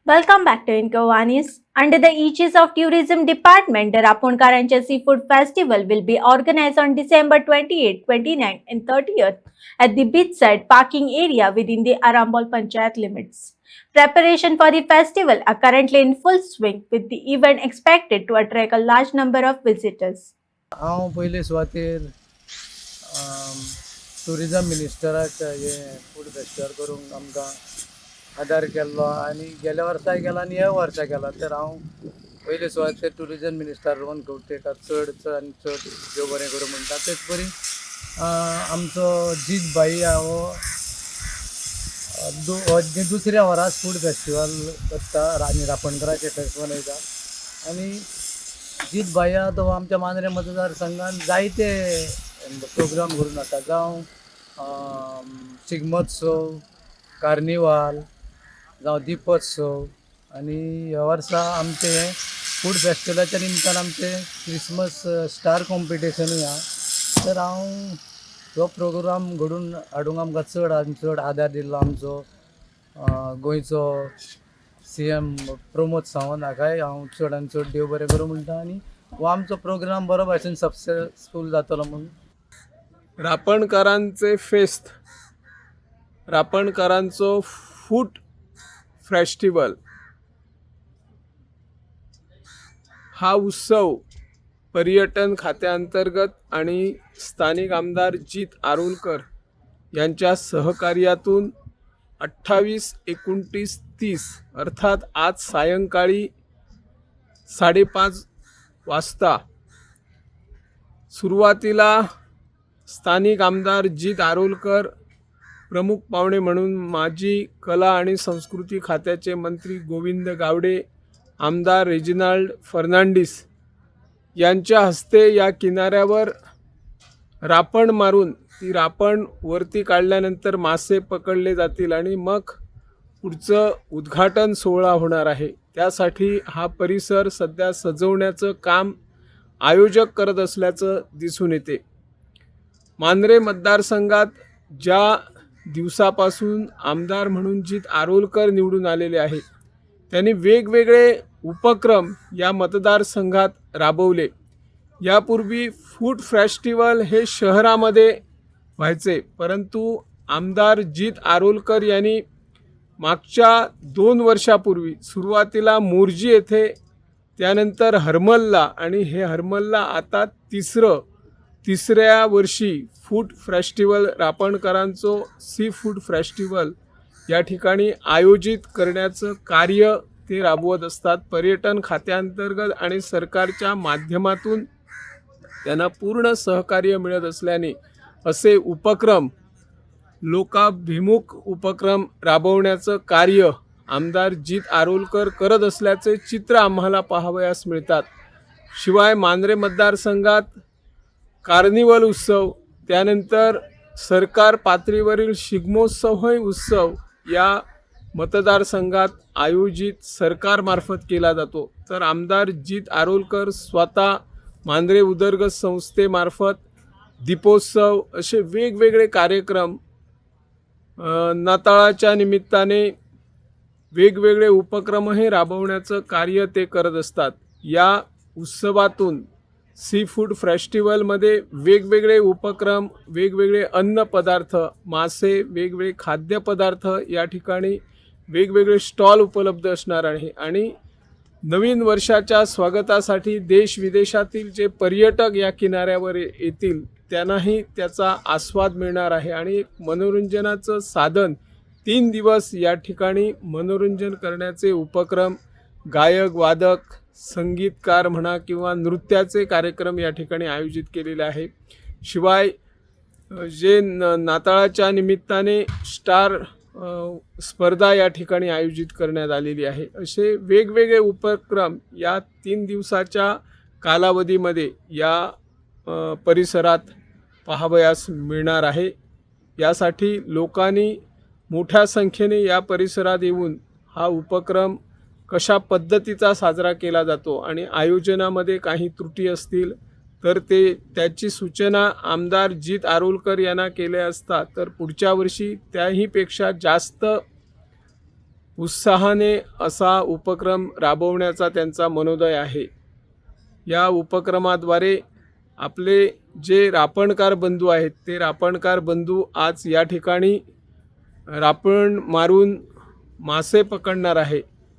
Welcome back to Incovanis. Under the aegis of Tourism Department, the Rapunkarancha Seafood Festival will be organized on December 28, 29 and 30th at the beachside parking area within the Arambol Panchayat limits. Preparation for the festival are currently in full swing, with the event expected to attract a large number of visitors. हांव पयले सुवातेर tourism मिनिस्टराक हे food festival करूंक आमकां आदार केल्लो आनी गेल्या वर्साय केला आनी ह्या वर्सा केला. तर हांव पयले सुवातेर टुरिजम मिनिस्टर रोहन खंवटेका चड आनी चड देव बरें करूं म्हणटा. तेच परी आमचो जीत भाई हो दुसऱ्या वरास फूड फेस्टिवल करता आनी रापणकराचें फेस्टिवल वयता. आनी जीत भाया तो आमच्या मांद्रे मतदारसंघात जायते प्रोग्राम करून वता, जावं शिगमोत्सव, कार्निवाल, जावं दिपोत्सव. आनी ह्या वर्सा आमचे फूड फेस्टिवलाच्या निमतान आमचे क्रिसमस स्टार कॉम्पिटिशनूय आहा. तर हांव हो प्रोग्राम घडून हाडूंक आमकां चड आनी चड आदार दिल्लो आमचो गोंयचो CM प्रमोद सावंत हाकाय हांव चड आनी चड देव बरें करूं म्हणटा. आनी हो आमचो प्रोग्राम बरो भाशेन सक्सेसफूल जातलो म्हणून. रापणकारांचे फेस्त, रापणकारांचो फूड फेस्टिवल हा उत्सव पर्यटन खात्याअंतर्गत आणि स्थानिक आमदार जीत आरुलकर यांच्या सहकार्यातून 28, 29, 30 अर्थात आज सायंकाळी 5:30 वाजता सुरुवातीला स्थानिक आमदार जीत आरुलकर, प्रमुख पाहुणे म्हणून माजी कला आणि संस्कृती खात्याचे मंत्री गोविंद गावडे, आमदार रेजिनाल्ड फर्नांडिस यांच्या हस्ते या किनाऱ्यावर रापण मारून ती रापण वरती काढल्यानंतर मासे पकडले जातील आणि मग पुढचं उद्घाटन सोहळा होणार आहे. त्यासाठी हा परिसर सध्या सजवण्याचं काम आयोजक करत असल्याचं दिसून येते. मांद्रे मतदारसंघात ज्या दिवसापासून आमदार म्हणून जीत आरुलकर निवडून आलेले आहे, त्यांनी वेगवेगळे उपक्रम या मतदारसंघात राबवले. यापूर्वी फूड फेस्टिवल हे शहरामध्ये व्हायचे, परंतु आमदार जीत आरुलकर यांनी मागच्या 2 वर्षापूर्वी सुरुवातीला मोर्जी येथे, त्यानंतर हरमलला आणि हे हरमलला आता तिसऱ्या वर्षी फूड फेस्टिवल रापणकरांचो सी फूड फेस्टिवल या ठिकाणी आयोजित करण्याचं कार्य ते राबवत असतात. पर्यटन खात्याअंतर्गत आणि सरकारच्या माध्यमातून त्यांना पूर्ण सहकार्य मिळत असल्याने असे उपक्रम, लोकाभिमुख उपक्रम राबवण्याचं कार्य आमदार जीत आरुलकर करत असल्याचे चित्र आम्हाला पाहावयास मिळतात. शिवाय मांद्रे मतदारसंघात कार्निवल उत्सव, त्यानंतर सरकार पातळीवरील शिगमोत्सवही उत्सव या मतदारसंघात आयोजित सरकारमार्फत केला जातो. तर आमदार जीत आरुलकर स्वतः मांद्रे उदरगत संस्थेमार्फत दीपोत्सव असे वेगवेगळे कार्यक्रम, नाताळाच्या निमित्ताने वेगवेगळे उपक्रमही राबवण्याचं कार्य ते करत असतात. या उत्सवातून सी फूड फेस्टिवलमध्ये वेगवेगळे उपक्रम, वेगवेगळे अन्नपदार्थ, मासे, वेगवेगळे खाद्यपदार्थ या ठिकाणी वेगवेगळे स्टॉल उपलब्ध असणार आहे. आणि नवीन वर्षाच्या स्वागतासाठी देश विदेशातील जे पर्यटक या किनाऱ्यावर येतील त्यांनाही त्याचा आस्वाद मिळणार आहे. आणि एक मनोरंजनाचं साधन, 3 दिवस या ठिकाणी मनोरंजन करण्याचे उपक्रम, गायक, वादक, संगीतकार म्हणा किंवा नृत्याचे कार्यक्रम या ठिकाणी आयोजित केलेले आहे. शिवाय जे नाताळाच्या निमित्ताने स्टार स्पर्धा या ठिकाणी आयोजित करण्यात आलेली आहे. असे वेगवेगळे उपक्रम या 3 दिवसाच्या कालावधीमध्ये या परिसरात पाहावयास मिळणार आहे. यासाठी लोकांनी मोठ्या संख्येने या परिसरात येऊन हा उपक्रम कशा पद्धतीचा साजरा केला जातो आणि आयोजनामध्ये काही त्रुटी असतील तर त्याची सूचना आमदार जीत आरुलकर यांना केल्या असता तर पुढच्या वर्षी त्याहीपेक्षा जास्त उत्साहाने असा उपक्रम राबवण्याचा त्यांचा मनोदय आहे. या उपक्रमाद्वारे आपले जे रापणकार बंधू आहेत ते रापणकार बंधू आज या ठिकाणी रापण मारून मासे पकडणार आहे.